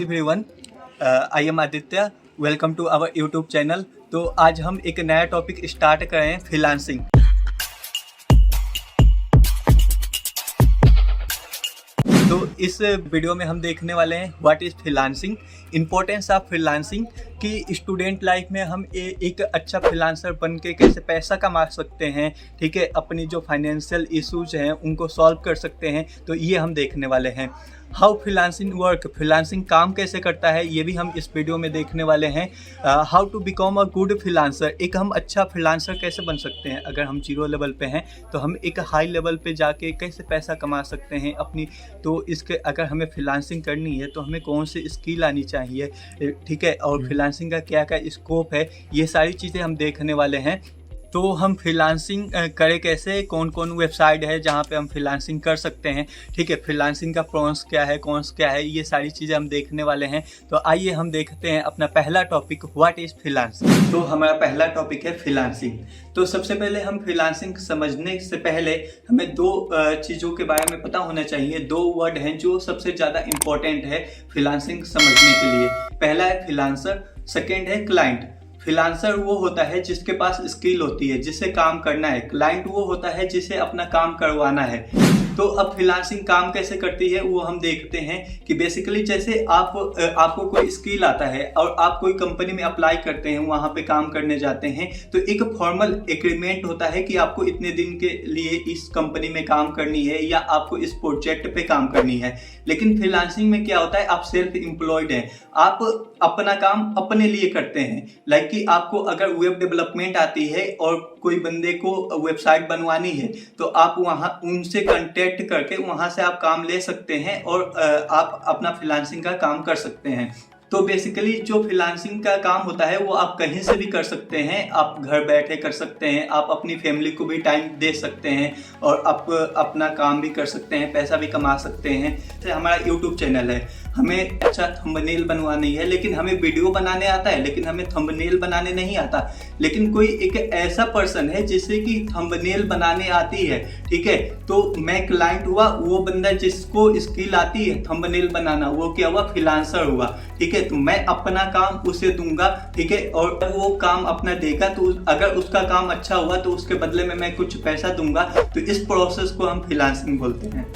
Everyone, I am Aditya. Welcome to our YouTube channel. तो आज हम एक नया टॉपिक स्टार्ट कर रहे हैं, फ्रीलांसिंग। तो इस वीडियो में हम देखने वाले हैं what is freelancing, importance of freelancing, कि स्टूडेंट लाइफ में हम एक अच्छा फ्रीलांसर बन के कैसे पैसा कमा सकते हैं, ठीक है, अपनी जो फाइनेंशियल इश्यूज हैं उनको सॉल्व कर सकते हैं। तो ये हम देखने वाले हैं। हाउ फ्रीलांसिंग वर्क, फ्रीलांसिंग काम कैसे करता है, ये भी हम इस वीडियो में देखने वाले हैं। How to become a good freelancer, एक हम अच्छा फ्रीलांसर कैसे बन सकते हैं। अगर हम 0 लेवल पे हैं तो हम एक हाई लेवल पे जाके कैसे पैसा कमा सकते हैं अपनी। तो इसके अगर हमें फ्रीलांसिंग करनी है तो हमें कौन सी स्किल आनी चाहिए, ठीक है, और फ्रीलांसिंग का क्या क्या स्कोप है, ये सारी चीज़ें हम देखने वाले हैं। तो हम फ्रीलांसिंग करें कैसे, कौन कौन वेबसाइट है जहाँ पे हम फ्रीलांसिंग कर सकते हैं, ठीक है, फ्रीलांसिंग का प्रॉन्स क्या है, कॉन्स क्या है, ये सारी चीज़ें हम देखने वाले हैं। तो आइए हम देखते हैं अपना पहला टॉपिक, व्हाट इज़ फ्रीलांसिंग। तो हमारा पहला टॉपिक है फ्रीलांसिंग। तो सबसे पहले हम फ्रीलांसिंग समझने से पहले हमें दो चीज़ों के बारे में पता होना चाहिए। दो वर्ड हैं जो सबसे ज़्यादा इम्पोर्टेंट है फ्रीलांसिंग समझने के लिए। पहला है फ्रीलांसर, सेकेंड है क्लाइंट। फ्रीलांसर वो होता है जिसके पास स्किल होती है, जिसे काम करना है। क्लाइंट वो होता है जिसे अपना काम करवाना है। तो अब फ्रीलांसिंग काम कैसे करती है वो हम देखते हैं कि बेसिकली जैसे आपको कोई स्किल आता है और आप कोई कंपनी में अप्लाई करते हैं, वहाँ पे काम करने जाते हैं, तो एक फॉर्मल एग्रीमेंट होता है कि आपको इतने दिन के लिए इस कंपनी में काम करनी है या आपको इस प्रोजेक्ट पे काम करनी है। लेकिन फ्रीलांसिंग में क्या होता है, आप सेल्फ एम्प्लॉयड हैं, आप अपना काम अपने लिए करते हैं। लाइक कि आपको अगर वेब डेवलपमेंट आती है और कोई बंदे को वेबसाइट बनवानी है तो आप वहाँ उनसे कांटेक्ट करके वहाँ से आप काम ले सकते हैं और आप अपना फ्रीलांसिंग का काम कर सकते हैं। तो बेसिकली जो फ्रीलांसिंग का काम होता है वो आप कहीं से भी कर सकते हैं, आप घर बैठे कर सकते हैं, आप अपनी फैमिली को भी टाइम दे सकते हैं और आप अपना काम भी कर सकते हैं, पैसा भी कमा सकते हैं। जैसे हमारा यूट्यूब चैनल है, हमें अच्छा थंबनेल बनवानी है, लेकिन हमें वीडियो बनाने आता है, लेकिन हमें थंबनेल बनाने नहीं आता। लेकिन कोई एक ऐसा पर्सन है जिससे कि थंबनेल बनाने आती है, ठीक है, तो मैं क्लाइंट हुआ, वो बंदा जिसको स्किल आती है थंबनेल बनाना, वो क्या हुआ, फ्रीलांसर हुआ, ठीक है। तो मैं अपना काम उसे दूंगा, ठीक है, और वो काम अपना देगा। तो अगर उसका काम अच्छा हुआ तो उसके बदले में मैं कुछ पैसा दूंगा। तो इस प्रोसेस को हम फ्रीलांसिंग बोलते हैं।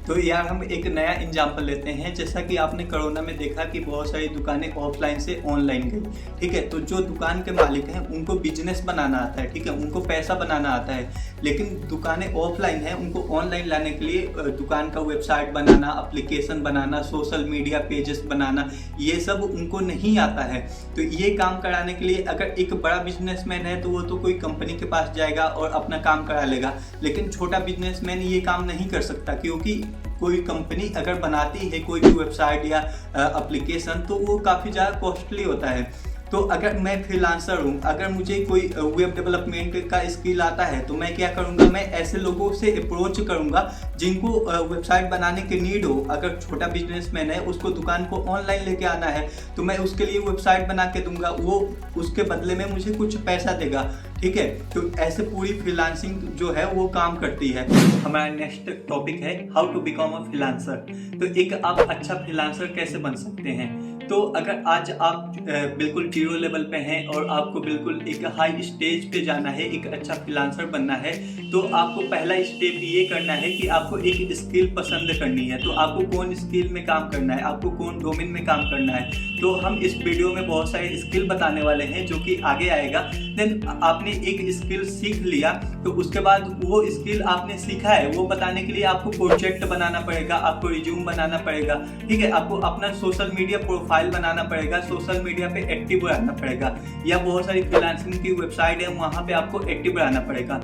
तो यार हम एक नया एग्जाम्पल लेते हैं। जैसा कि आपने कोरोना में देखा कि बहुत सारी दुकानें ऑफलाइन से ऑनलाइन गई, ठीक है। तो जो दुकान के मालिक हैं उनको बिजनेस बनाना आता है, ठीक है, उनको पैसा बनाना आता है। लेकिन दुकानें ऑफलाइन हैं, उनको ऑनलाइन लाने के लिए दुकान का वेबसाइट बनाना, एप्लीकेशन बनाना, सोशल मीडिया पेजेस बनाना, ये सब उनको नहीं आता है। तो ये काम कराने के लिए अगर एक बड़ा बिजनेसमैन है तो वो तो कोई कंपनी के पास जाएगा और अपना काम करा लेगा। लेकिन छोटा बिजनेसमैन ये काम नहीं कर सकता, क्योंकि कोई कंपनी अगर बनाती है कोई भी वेबसाइट या एप्लीकेशन तो वो काफ़ी ज़्यादा कॉस्टली होता है। तो अगर मैं फ्रीलांसर हूँ, अगर मुझे कोई वेब डेवलपमेंट का स्किल आता है तो मैं क्या करूँगा, मैं ऐसे लोगों से अप्रोच करूँगा जिनको वेबसाइट बनाने की नीड हो। अगर छोटा बिजनेसमैन है, उसको दुकान को ऑनलाइन लेके आना है, तो मैं उसके लिए वेबसाइट बना के दूंगा, वो उसके बदले में मुझे कुछ पैसा देगा, ठीक है। तो ऐसे पूरी फ्रीलांसिंग जो है वो काम करती है। हमारा नेक्स्ट टॉपिक है how to become a freelancer. तो एक आप अच्छा फ्रीलांसर कैसे बन सकते हैं। तो अगर आज आप बिल्कुल 0 लेवल पे हैं और आपको बिल्कुल एक हाई स्टेज पे जाना है, एक अच्छा फ्रीलांसर बनना है, तो आपको पहला स्टेप ये करना है कि आपको एक स्किल पसंद करनी है। तो आपको कौन स्किल में काम करना है, आपको कौन डोमेन में काम करना है। तो हम इस वीडियो में बहुत सारे स्किल बताने वाले हैं जो कि आगे आएगा। देन आपने एक स्किल सीख लिया तो उसके बाद वो स्किल आपने सीखा है वो बताने के लिए आपको प्रोजेक्ट बनाना पड़ेगा, आपको रिज्यूम बनाना पड़ेगा, ठीक है, आपको अपना सोशल मीडिया प्रोफाइल बनाना पड़ेगा, सोशल मीडिया पे एक्टिव रहना पड़ेगा, या बहुत सारी फ्रीलांसिंग की वेबसाइट है वहाँ पे आपको एक्टिव रहना पड़ेगा।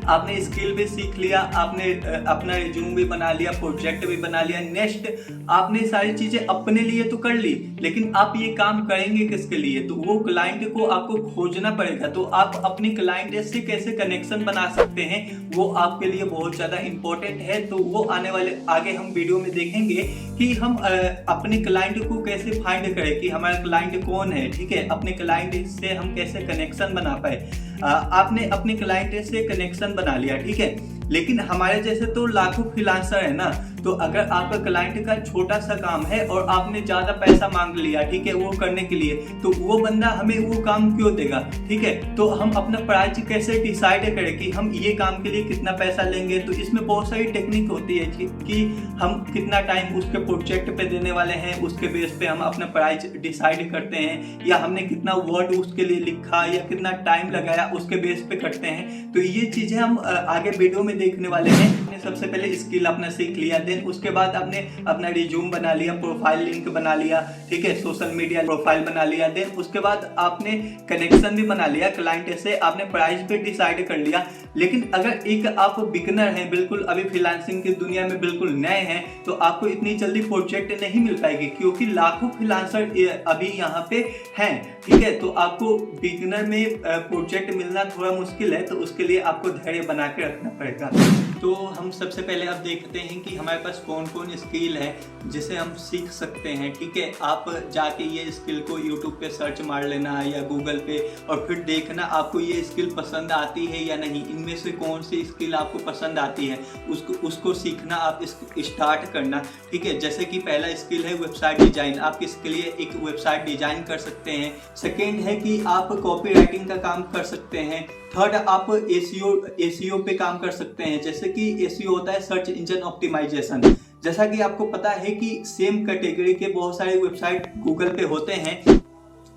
आपने स्किल भी सीख लिया, आपने अपना रिज्यूम भी बना लिया, प्रोजेक्ट भी बना लिया। नेक्स्ट आपने सारी चीजें अपने लिए तो कर ली, लेकिन आप ये काम करेंगे किसके लिए, तो वो क्लाइंट को आपको खोजना पड़ेगा। तो आप अपने क्लाइंट से कैसे कनेक्शन बना सकते हैं वो आपके लिए बहुत ज्यादा इंपॉर्टेंट है। तो वो आने वाले आगे हम वीडियो में देखेंगे कि हम अपने क्लाइंट को कैसे फाइंड करें कि हमारा क्लाइंट कौन है, ठीक है, अपने क्लाइंट से हम कैसे कनेक्शन बना पाए। आपने अपने क्लाइंट से कनेक्शन बना लिया, ठीक है, लेकिन हमारे जैसे तो लाखों फ्रीलांसर है ना, तो अगर आपका क्लाइंट का छोटा सा काम है और आपने ज़्यादा पैसा मांग लिया, ठीक है, वो करने के लिए, तो वो बंदा हमें वो काम क्यों देगा, ठीक है। तो हम अपना प्राइस कैसे डिसाइड करें कि हम ये काम के लिए कितना पैसा लेंगे। तो इसमें बहुत सारी टेक्निक होती है कि हम कितना टाइम उसके प्रोजेक्ट पे देने वाले हैं, उसके बेस पे हम अपना प्राइस डिसाइड करते हैं, या हमने कितना वर्ड उसके लिए लिखा या कितना टाइम लगाया उसके बेस पे करते हैं। तो ये चीज़ें हम आगे वीडियो में देखने वाले हैं। हमने सबसे पहले स्किल अपना सीख लिया, देन उसके बाद आपने अपना रिज्यूम बना लिया, प्रोफाइल लिंक बना लिया, ठीक है, सोशल मीडिया प्रोफाइल बना लिया, देन उसके बाद आपने कनेक्शन भी बना लिया क्लाइंट से, आपने प्राइस भी डिसाइड कर लिया। लेकिन अगर एक आप बिगनर हैं, बिल्कुल अभी फ्रीलांसिंग की दुनिया में बिल्कुल नए हैं, तो आपको इतनी जल्दी प्रोजेक्ट नहीं मिल पाएगी, क्योंकि लाखों फ्रीलांसर अभी यहाँ पे हैं, ठीक है। तो आपको बिगनर में प्रोजेक्ट मिलना थोड़ा मुश्किल है, तो उसके लिए आपको धैर्य बना के रखना पड़ेगा। तो हम सबसे पहले अब देखते हैं कि हमारे पास कौन कौन स्किल है जिसे हम सीख सकते हैं, ठीक है। आप जाके ये स्किल को यूट्यूब पे सर्च मार लेना या गूगल पे, और फिर देखना आपको ये स्किल पसंद आती है या नहीं, इनमें से कौन सी स्किल आपको पसंद आती है, उसको सीखना, आप स्टार्ट करना, ठीक है। जैसे कि पहला स्किल है वेबसाइट डिजाइन, आप इसके लिए एक वेबसाइट डिजाइन कर सकते हैं। सेकेंड है कि आप कॉपी राइटिंग का काम कर सकते हैं। थर्ड, आप एसीओ पे काम कर सकते हैं। जैसे कि एसीओ होता है सर्च इंजन ऑप्टिमाइजेशन। जैसा कि आपको पता है कि सेम कैटेगरी के बहुत सारे वेबसाइट गूगल पे होते हैं,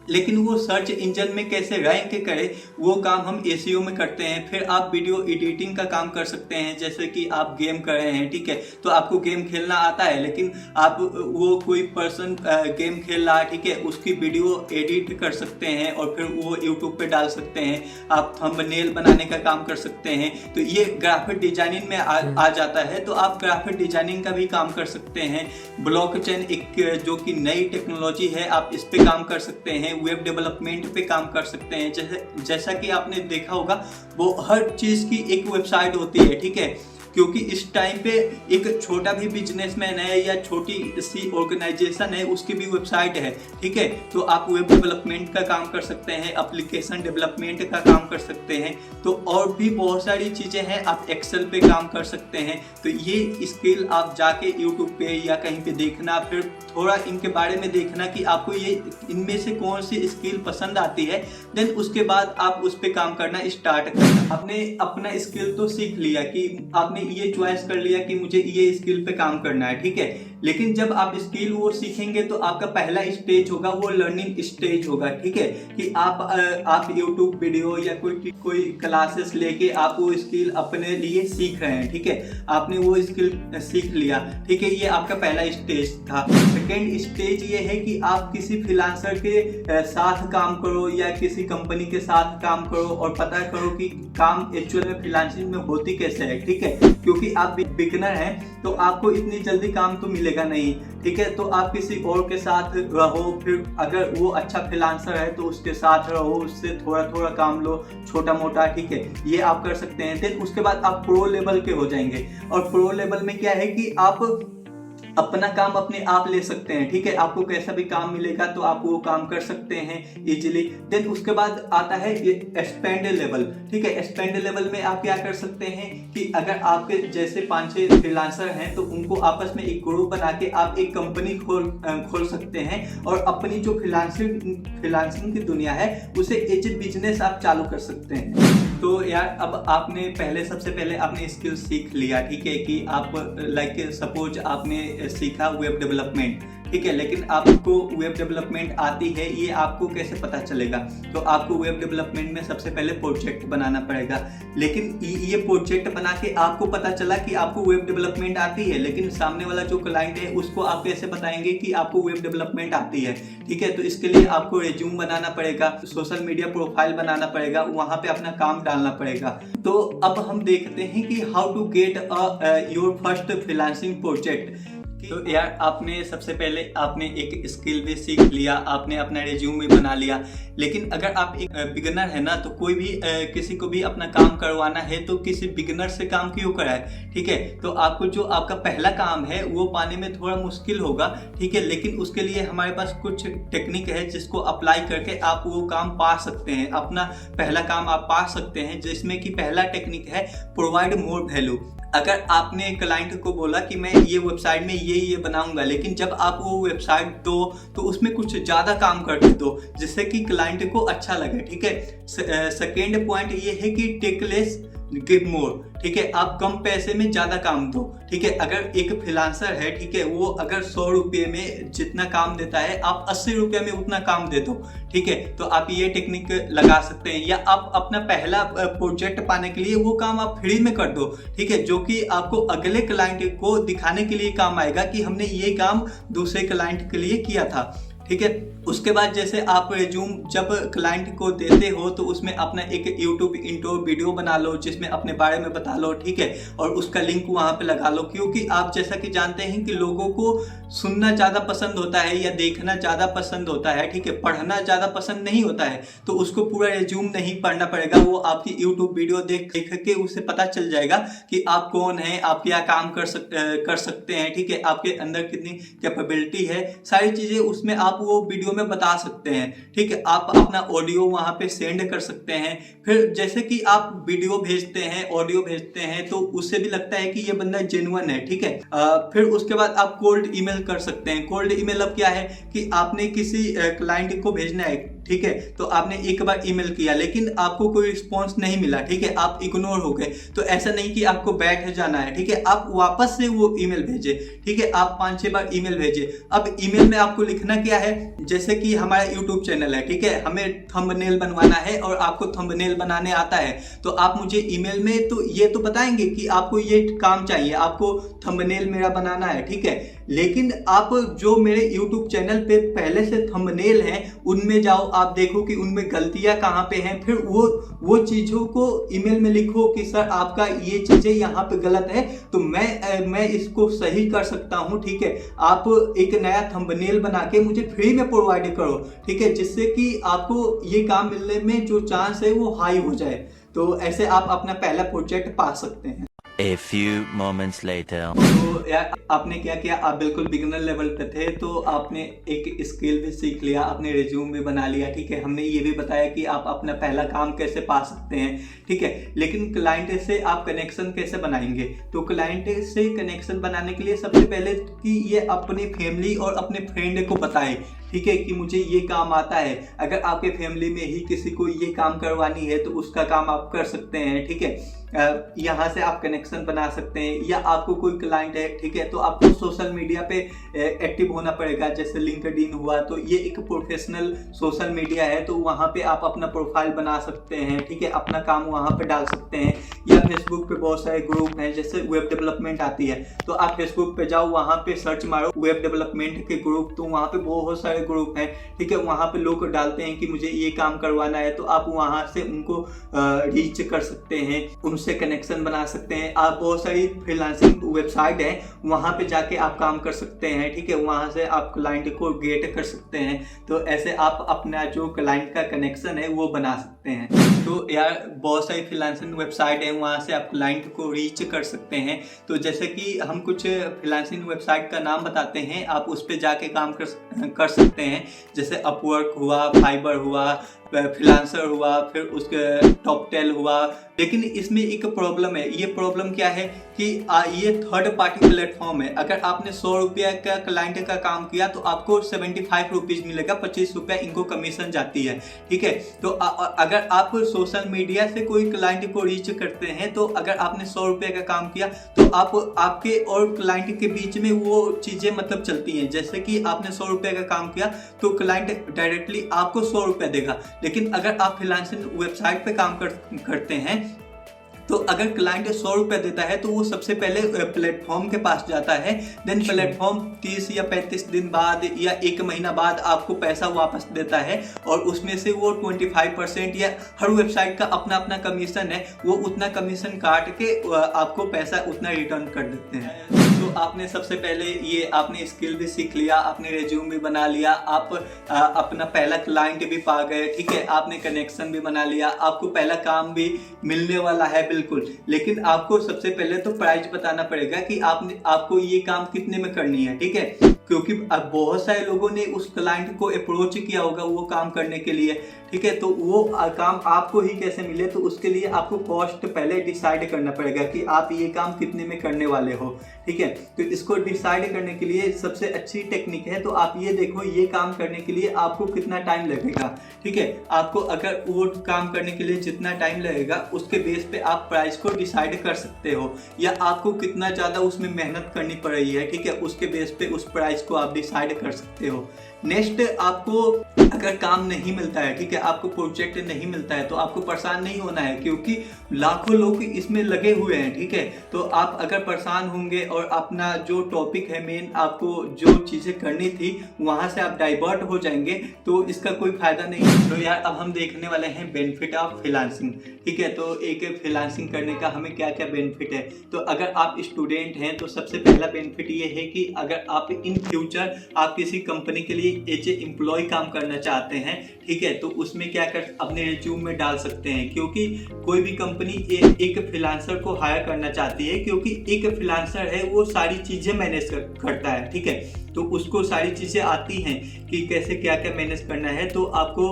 लेकिन वो सर्च इंजन में कैसे रैंक करे वो काम हम एसीओ में करते हैं। फिर आप वीडियो एडिटिंग का काम कर सकते हैं, जैसे कि आप गेम कर रहे हैं, ठीक है, तो आपको गेम खेलना आता है, लेकिन आप वो कोई पर्सन गेम खेल रहा है, ठीक है, उसकी वीडियो एडिट कर सकते हैं और फिर वो यूट्यूब पे डाल सकते हैं। आप थंबनेल बनाने का काम कर सकते हैं, तो ये ग्राफिक डिजाइनिंग में आ जाता है। तो आप ग्राफिक डिजाइनिंग का भी काम कर सकते हैं। ब्लॉकचेन एक जो कि नई टेक्नोलॉजी है, आप इस पे काम कर सकते हैं। वेब डेवलपमेंट पे काम कर सकते हैं। जैसा कि आपने देखा होगा, वो हर चीज़ की एक वेबसाइट होती है, ठीक है, क्योंकि इस टाइम पे एक छोटा भी बिजनेसमैन है या छोटी सी ऑर्गेनाइजेशन है, उसकी भी वेबसाइट है, ठीक है। तो आप वेब डेवलपमेंट का काम कर सकते हैं, एप्लीकेशन डेवलपमेंट का काम कर सकते हैं, तो और भी बहुत सारी चीज़ें हैं। आप एक्सेल पे काम कर सकते हैं। तो ये स्किल आप जाके यूट्यूब पे या कहीं पे देखना, फिर थोड़ा इनके बारे में देखना कि आपको ये इनमें से कौन सी स्किल पसंद आती है, देन उसके बाद आप उस पर काम करना स्टार्ट करना। आपने अपना स्किल तो सीख लिया कि आपने ये चॉइस कर लिया कि मुझे ये स्किल पे काम करना है, ठीक है, लेकिन जब आप स्किल वो सीखेंगे तो आपका पहला स्टेज होगा वो लर्निंग स्टेज होगा, ठीक है, कि आप यूट्यूब वीडियो या कोई क्लासेस लेके आप वो स्किल अपने लिए सीख रहे हैं, ठीक है, आपने वो स्किल सीख लिया, ठीक है, ये आपका पहला स्टेज था। सेकेंड स्टेज ये है कि आप किसी फ्रीलांसर के साथ काम करो या किसी कंपनी के साथ काम करो और पता करो कि काम एक्चुअल में फ्रीलांसिंग में होती कैसे है, ठीक है, क्योंकि आप बिगिनर हैं तो आपको इतनी जल्दी काम तो मिलेगा नहीं, ठीक है। तो आप किसी और के साथ रहो, फिर अगर वो अच्छा फ्रीलांसर है तो उसके साथ रहो, उससे थोड़ा थोड़ा काम लो, छोटा मोटा, ठीक है, ये आप कर सकते हैं। फिर उसके बाद आप प्रो लेवल के हो जाएंगे, और प्रो लेवल में क्या है कि आप अपना काम अपने आप ले सकते हैं, ठीक है, आपको कैसा भी काम मिलेगा तो आप वो काम कर सकते हैं इजीली। देन उसके बाद आता है एक्सपेंड लेवल, ठीक है, एक्सपेंड लेवल में आप क्या कर सकते हैं कि अगर आपके जैसे 5-6 फ्रीलांसर हैं तो उनको आपस में एक ग्रुप बना के आप एक कंपनी खोल सकते हैं और अपनी जो फ्रीलांसिंग की दुनिया है उसे एज ए बिजनेस आप चालू कर सकते हैं। तो यार अब आपने सबसे पहले आपने स्किल सीख लिया, ठीक है, कि आप लाइक सपोज आपने सीखा वेब डेवलपमेंट, ठीक है, लेकिन आपको वेब डेवलपमेंट आती है ये आपको कैसे पता चलेगा? तो आपको वेब डेवलपमेंट में सबसे पहले प्रोजेक्ट बनाना पड़ेगा। लेकिन ये प्रोजेक्ट बना के आपको पता चला कि आपको वेब डेवलपमेंट आती है, लेकिन सामने वाला जो क्लाइंट है उसको आप कैसे बताएंगे कि आपको वेब डेवलपमेंट आती है, ठीक है। तो इसके लिए आपको रिज्यूम बनाना पड़ेगा, सोशल मीडिया प्रोफाइल बनाना पड़ेगा, वहाँ पे अपना काम डालना पड़ेगा। तो अब हम देखते हैं कि how to get your first freelancing project. तो यार आपने सबसे पहले आपने एक स्किल भी सीख लिया, आपने अपना रिज्यूम भी बना लिया, लेकिन अगर आप एक बिगिनर है ना, तो कोई भी किसी को भी अपना काम करवाना है तो किसी बिगिनर से काम क्यों कराए, ठीक है। तो आपको जो आपका पहला काम है वो पाने में थोड़ा मुश्किल होगा, ठीक है, लेकिन उसके लिए हमारे पास कुछ टेक्निक है जिसको अप्लाई करके आप वो काम पा सकते हैं, अपना पहला काम आप पा सकते हैं, जिसमें कि पहला टेक्निक है प्रोवाइड मोर वैल्यू, अगर आपने क्लाइंट को बोला कि मैं ये वेबसाइट में ये बनाऊंगा, लेकिन जब आप वो वेबसाइट दो तो उसमें कुछ ज़्यादा काम कर दो जिससे कि क्लाइंट को अच्छा लगे, ठीक है। सेकेंड पॉइंट ये है कि टेक लेस गिव मोर, ठीक है। आप कम पैसे में ज़्यादा काम दो, ठीक है। अगर एक फ्रीलांसर है, ठीक है, वो अगर 100 रुपये में जितना काम देता है, आप 80 रुपये में उतना काम दे दो, ठीक है। तो आप ये टेक्निक लगा सकते हैं। या आप अपना पहला प्रोजेक्ट पाने के लिए वो काम आप फ्री में कर दो, ठीक है, जो कि आपको अगले क्लाइंट को दिखाने के लिए काम आएगा कि हमने ये काम दूसरे क्लाइंट के लिए किया था, ठीक है। उसके बाद जैसे आप रिज्यूम जब क्लाइंट को देते हो तो उसमें अपना एक यूट्यूब इंट्रो वीडियो बना लो जिसमें अपने बारे में बता लो, ठीक है, और उसका लिंक वहाँ पे लगा लो। क्योंकि आप जैसा कि जानते हैं कि लोगों को सुनना ज़्यादा पसंद होता है या देखना ज़्यादा पसंद होता है, ठीक है, पढ़ना ज़्यादा पसंद नहीं होता है। तो उसको पूरा रिज्यूम नहीं पढ़ना पड़ेगा, वो आपकी यूट्यूब वीडियो देख के उसे पता चल जाएगा कि आप कौन हैं, आप क्या काम कर सकते हैं, ठीक है, आपके अंदर कितनी कैपेबिलिटी है, सारी चीज़ें उसमें आप वो वीडियो में बता सकते हैं, ठीक है। आप अपना ऑडियो वहां पे सेंड कर सकते हैं। फिर जैसे कि आप वीडियो भेजते हैं, ऑडियो भेजते हैं, तो उससे भी लगता है कि ये बंदा जेन्युइन है, ठीक है। फिर उसके बाद आप कोल्ड ईमेल कर सकते हैं। कोल्ड ईमेल अब क्या है कि आपने किसी क्लाइंट को भेजना है, ठीक है, तो आपने एक बार ईमेल किया लेकिन आपको कोई रिस्पॉन्स नहीं मिला, ठीक है, आप इग्नोर हो गए। तो ऐसा नहीं कि आपको बैठ जाना है, ठीक है, आप वापस से वो ईमेल भेजे, ठीक है, आप 5-6 बार ईमेल भेजे। अब ईमेल में आपको लिखना क्या है, जैसे कि हमारा यूट्यूब चैनल है, ठीक है, हमें थंबनेल बनवाना है और आपको थंबनेल बनाने आता है, तो आप मुझे ईमेल में तो ये तो बताएंगे कि आपको ये काम चाहिए, आपको थंबनेल मेरा बनाना है, ठीक है। लेकिन आप जो मेरे यूट्यूब चैनल पे पहले से थंबनेल हैं उनमें जाओ, आप देखो कि उनमें गलतियां कहाँ पे हैं, फिर वो चीज़ों को ईमेल में लिखो कि सर आपका ये चीज़ें यहाँ पे गलत है, तो मैं इसको सही कर सकता हूँ, ठीक है। आप एक नया थंबनेल बना के मुझे फ्री में प्रोवाइड करो, ठीक है, जिससे कि आपको ये काम मिलने में जो चांस है वो हाई हो जाए। तो ऐसे आप अपना पहला प्रोजेक्ट पा सकते हैं। A few moments later. तो यार आपने क्या किया, आप बिल्कुल बिगिनर लेवल पे थे तो आपने एक स्किल भी सीख लिया, आपने रिज्यूम भी बना लिया, ठीक है, हमने ये भी बताया कि आप अपना पहला काम कैसे पा सकते हैं, ठीक है। लेकिन क्लाइंट से आप कनेक्शन कैसे बनाएंगे, तो क्लाइंट से कनेक्शन बनाने के लिए सबसे पहले कि ये अपनी फैमिली और अपने फ्रेंड को बताए, ठीक है, कि मुझे ये काम आता है। अगर आपके फैमिली में ही किसी को ये काम करवानी है तो उसका काम आप कर सकते हैं, ठीक है। यहाँ से आप कनेक्शन बना सकते हैं। या आपको कोई क्लाइंट है, ठीक है, तो आपको सोशल मीडिया पे एक्टिव होना पड़ेगा, जैसे लिंक्डइन हुआ, तो ये एक प्रोफेशनल सोशल मीडिया है, तो वहाँ पे आप अपना प्रोफाइल बना सकते हैं, ठीक है, अपना काम वहाँ पे डाल सकते हैं। या फेसबुक पे बहुत सारे ग्रुप हैं, जैसे वेब डेवलपमेंट आती है, तो आप फेसबुक पे जाओ, वहाँ पे सर्च मारो वेब डेवलपमेंट के ग्रुप, तो वहाँ पे बहुत सारे ग्रुप हैं, ठीक है, वहाँ पे लोग डालते हैं कि मुझे ये काम करवाना है, तो आप वहाँ से उनको रीच कर सकते हैं, उनसे कनेक्शन बना सकते हैं। आप बहुत सारी फ्रीलांसिंग वेबसाइट है, वहाँ पे जाके आप काम कर सकते हैं, ठीक है, वहाँ से आप क्लाइंट को गेट कर सकते हैं। तो ऐसे आप अपना जो क्लाइंट का कनेक्शन है वो बना सकते हैं। तो यार बहुत सारी फ्रीलांसिंग वेबसाइट है, वहाँ से आप क्लाइंट को रीच कर सकते हैं। तो जैसे कि हम कुछ फ्रीलांसिंग वेबसाइट का नाम बताते हैं, आप उस पर जाके काम कर सकते हैं, जैसे अपवर्क हुआ, फाइबर हुआ, फ्रीलांसर हुआ, फिर उसके टॉपटेल हुआ। लेकिन इसमें एक प्रॉब्लम है, ये प्रॉब्लम क्या है कि ये थर्ड पार्टी प्लेटफॉर्म है। अगर आपने 100 रुपया का क्लाइंट का काम किया तो आपको 75 रुपीज़ मिलेगा, 25 रुपया इनको कमीशन जाती है, ठीक है। तो अगर आप सोशल मीडिया से कोई क्लाइंट को रीच करते हैं, तो अगर आपने 100 रुपये का काम किया तो आपके और क्लाइंट के बीच में वो चीज़ें मतलब चलती हैं। जैसे कि आपने 100 रुपये का काम किया तो क्लाइंट डायरेक्टली आपको 100 रुपये देगा। लेकिन अगर आप फ्रीलांसिंग वेबसाइट पे काम करते हैं तो अगर क्लाइंट 100 रुपये देता है तो वो सबसे पहले प्लेटफॉर्म के पास जाता है, देन प्लेटफॉर्म 30 या 35 दिन बाद या 1 महीना बाद आपको पैसा वापस देता है, और उसमें से वो 25% या हर वेबसाइट का अपना अपना कमीशन है, वो उतना कमीशन काट के आपको पैसा उतना रिटर्न कर देते हैं। तो आपने सबसे पहले ये आपने स्किल भी सीख लिया, आपने रिज्यूम भी बना लिया, आप अपना पहला क्लाइंट भी पा गए, ठीक है, आपने कनेक्शन भी बना लिया, आपको पहला काम भी मिलने वाला है बिल्कुल। लेकिन आपको सबसे पहले तो प्राइस बताना पड़ेगा कि आपको ये काम कितने में करनी है, ठीक है। क्योंकि अब बहुत सारे लोगों ने उस क्लाइंट को अप्रोच किया होगा वो काम करने के लिए, ठीक है। तो वो काम आपको ही कैसे मिले, तो उसके लिए आपको कॉस्ट पहले डिसाइड करना पड़ेगा कि आप ये काम कितने में करने वाले हो, ठीक है। तो इसको डिसाइड करने के लिए सबसे अच्छी टेक्निक है, तो आप ये देखो ये काम करने के लिए आपको कितना टाइम लगेगा, ठीक है। आपको अगर वो काम करने के लिए जितना टाइम लगेगा उसके बेस पे आप प्राइस को डिसाइड कर सकते हो, या आपको कितना ज़्यादा उसमें मेहनत करनी पड़ रही है, ठीक है, उसके बेस पे उस प्राइस को आप डिसाइड कर सकते हो। नेक्स्ट, आपको अगर काम नहीं मिलता है, ठीक है, आपको प्रोजेक्ट नहीं मिलता है, तो आपको परेशान नहीं होना है, क्योंकि लाखों लोग इसमें लगे हुए हैं, ठीक है। तो आप अगर परेशान होंगे और अपना जो टॉपिक है मेन, आपको जो चीज़ें करनी थी वहाँ से आप डाइवर्ट हो जाएंगे, तो इसका कोई फायदा नहीं है। तो यार अब हम देखने वाले हैं बेनिफिट ऑफ फ्रीलांसिंग, ठीक है। तो एक फ्रीलांसिंग करने का हमें क्या क्या बेनिफिट है। तो अगर आप स्टूडेंट हैं तो सबसे पहला बेनिफिट ये है कि अगर आप इन फ्यूचर आप किसी कंपनी के लिए एज ए एम्प्लॉय काम करना चाहते हैं, ठीक है, तो उसमें क्या कर अपने रिज्यूम में डाल सकते हैं, क्योंकि कोई भी कंपनी एक फ्रीलांसर को हायर करना चाहती है, क्योंकि एक फ्रीलांसर है वो सारी चीज़ें मैनेज करता है, ठीक है। तो उसको सारी चीज़ें आती हैं कि कैसे क्या क्या मैनेज करना है। तो आपको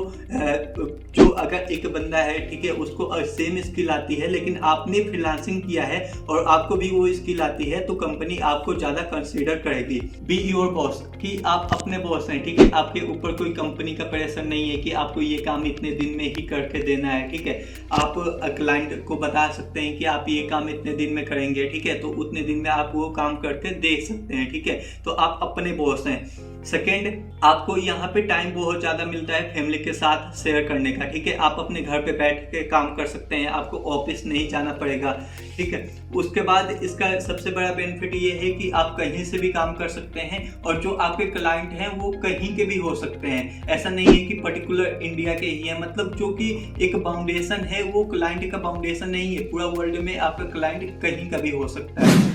जो अगर एक बंदा है, ठीक है, उसको सेम स्किल आती है, लेकिन आपने फ्रीलांसिंग किया है और आपको भी वो स्किल आती है, तो कंपनी आपको ज़्यादा कंसीडर करेगी। बी योर बॉस, कि आप अपने बॉस हैं, ठीक है, आपके ऊपर कोई कंपनी का प्रेशर नहीं है कि आपको ये काम इतने दिन में ही करके देना है, ठीक है। आप क्लाइंट को बता सकते हैं कि आप ये काम इतने दिन में करेंगे, ठीक है, तो उतने दिन में आप वो काम करके दे सकते हैं, ठीक है। तो आप अपने बॉस हैं। सेकेंड, आपको यहाँ पे टाइम बहुत ज़्यादा मिलता है फैमिली के साथ शेयर करने का, ठीक है। आप अपने घर पे बैठ के काम कर सकते हैं, आपको ऑफिस नहीं जाना पड़ेगा, ठीक है। उसके बाद इसका सबसे बड़ा बेनिफिट ये है कि आप कहीं से भी काम कर सकते हैं, और जो आपके क्लाइंट हैं वो कहीं के भी हो सकते हैं। ऐसा नहीं है कि पर्टिकुलर इंडिया के ही है, मतलब जो कि एक बाउंडेशन है वो क्लाइंट का बाउंडेशन नहीं है, पूरा वर्ल्ड में आपका क्लाइंट कहीं का भी हो सकता है।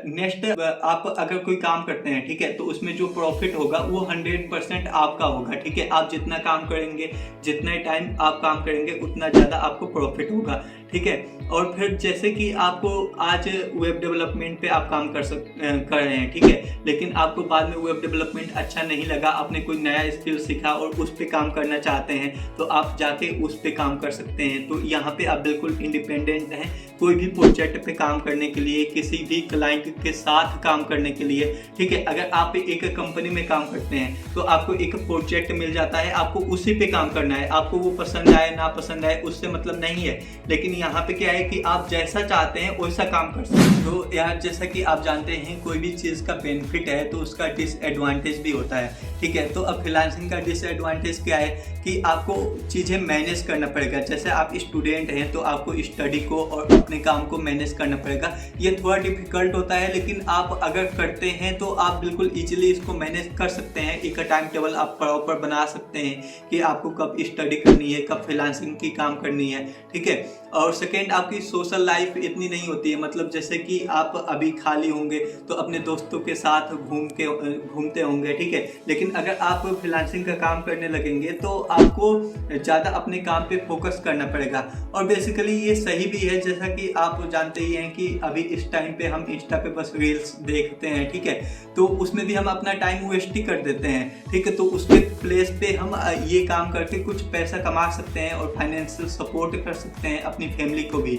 नेक्स्ट, आप अगर कोई काम करते हैं, ठीक है, तो उसमें जो प्रॉफिट होगा वो 100% आपका होगा, ठीक है। आप जितना काम करेंगे, जितना टाइम आप काम करेंगे, उतना ज़्यादा आपको प्रॉफिट होगा, ठीक है। और फिर जैसे कि आपको आज वेब डेवलपमेंट पे आप काम कर रहे हैं, ठीक है, लेकिन आपको बाद में वेब डेवलपमेंट अच्छा नहीं लगा, आपने कोई नया स्किल सीखा और उस पे काम करना चाहते हैं, तो आप जाके उस पे काम कर सकते हैं। तो यहाँ पे आप बिल्कुल इंडिपेंडेंट हैं, कोई भी प्रोजेक्ट पे काम करने के लिए, किसी भी क्लाइंट के साथ काम करने के लिए, ठीक है। अगर आप एक कंपनी में काम करते हैं तो आपको एक प्रोजेक्ट मिल जाता है, आपको उसी पे काम करना है, आपको वो पसंद आए ना पसंद आए उससे मतलब नहीं है। लेकिन यहाँ पे क्या है कि आप जैसा चाहते हैं वैसा काम कर सकते हैं। तो यार जैसा कि आप जानते हैं कोई भी चीज़ का बेनिफिट है तो उसका डिसएडवांटेज भी होता है, ठीक है। तो अब फ्रीलांसिंग का डिसएडवांटेज क्या है कि आपको चीज़ें मैनेज करना पड़ेगा। जैसे आप स्टूडेंट हैं तो आपको स्टडी को और अपने काम को मैनेज करना पड़ेगा। ये थोड़ा डिफिकल्ट होता है, लेकिन आप अगर करते हैं तो आप बिल्कुल ईजिली इसको मैनेज कर सकते हैं। एक टाइम टेबल आप प्रॉपर बना सकते हैं कि आपको कब स्टडी करनी है, कब फ्रीलांसिंग की काम करनी है, ठीक है। और सेकेंड, आपकी सोशल लाइफ इतनी नहीं होती है, मतलब जैसे कि आप अभी खाली होंगे तो अपने दोस्तों के साथ घूमते होंगे, ठीक है। लेकिन अगर आप फ्रीलांसिंग का काम करने लगेंगे तो आपको ज़्यादा अपने काम पे फोकस करना पड़ेगा। और बेसिकली ये सही भी है, जैसा कि आप जानते ही हैं कि अभी इस टाइम पे हम इंस्टा पे बस रील्स देखते हैं, ठीक है, तो उसमें भी हम अपना टाइम वेस्ट ही कर देते हैं, ठीक है। तो उसके प्लेस पे हम ये काम करके कुछ पैसा कमा सकते हैं और फाइनेंशियल सपोर्ट कर सकते हैं अपनी फैमिली को भी।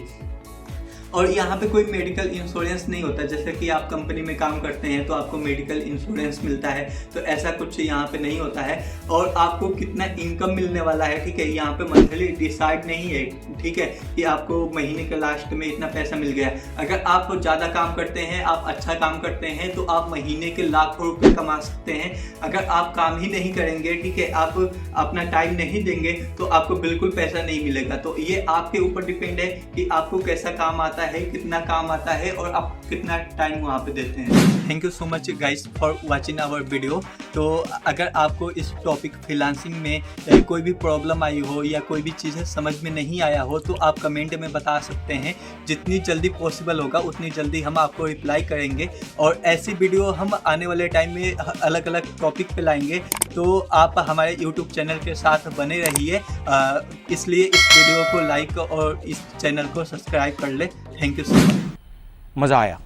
और यहाँ पे कोई मेडिकल इंश्योरेंस नहीं होता, जैसे कि आप कंपनी में काम करते हैं तो आपको मेडिकल इंश्योरेंस मिलता है, तो ऐसा कुछ यहाँ पे नहीं होता है। और आपको कितना इनकम मिलने वाला है, ठीक है, यहाँ पे मंथली डिसाइड नहीं है, ठीक है, कि आपको महीने के लास्ट में इतना पैसा मिल गया। अगर आप ज़्यादा काम करते हैं, आप अच्छा काम करते हैं, तो आप महीने के लाखों रुपये कमा सकते हैं। अगर आप काम ही नहीं करेंगे, ठीक है, आप अपना टाइम नहीं देंगे, तो आपको बिल्कुल पैसा नहीं मिलेगा। तो ये आपके ऊपर डिपेंड है कि आपको कैसा काम आता है, कितना काम आता है और आप कितना टाइम वहाँ पे देते हैं। Thank you so much guys for watching our video. तो अगर आपको इस टॉपिक फ्रीलांसिंग में कोई भी प्रॉब्लम आई हो या कोई भी चीज़ें समझ में नहीं आया हो तो आप कमेंट में बता सकते हैं। जितनी जल्दी पॉसिबल होगा उतनी जल्दी हम आपको रिप्लाई करेंगे, और ऐसी वीडियो हम आने वाले टाइम में अलग अलग टॉपिक पे लाएंगे। तो आप हमारे YouTube चैनल के साथ बने रहिए, इसलिए इस वीडियो को लाइक और इस चैनल को सब्सक्राइब कर ले। Thank you so much. मज़ा आया।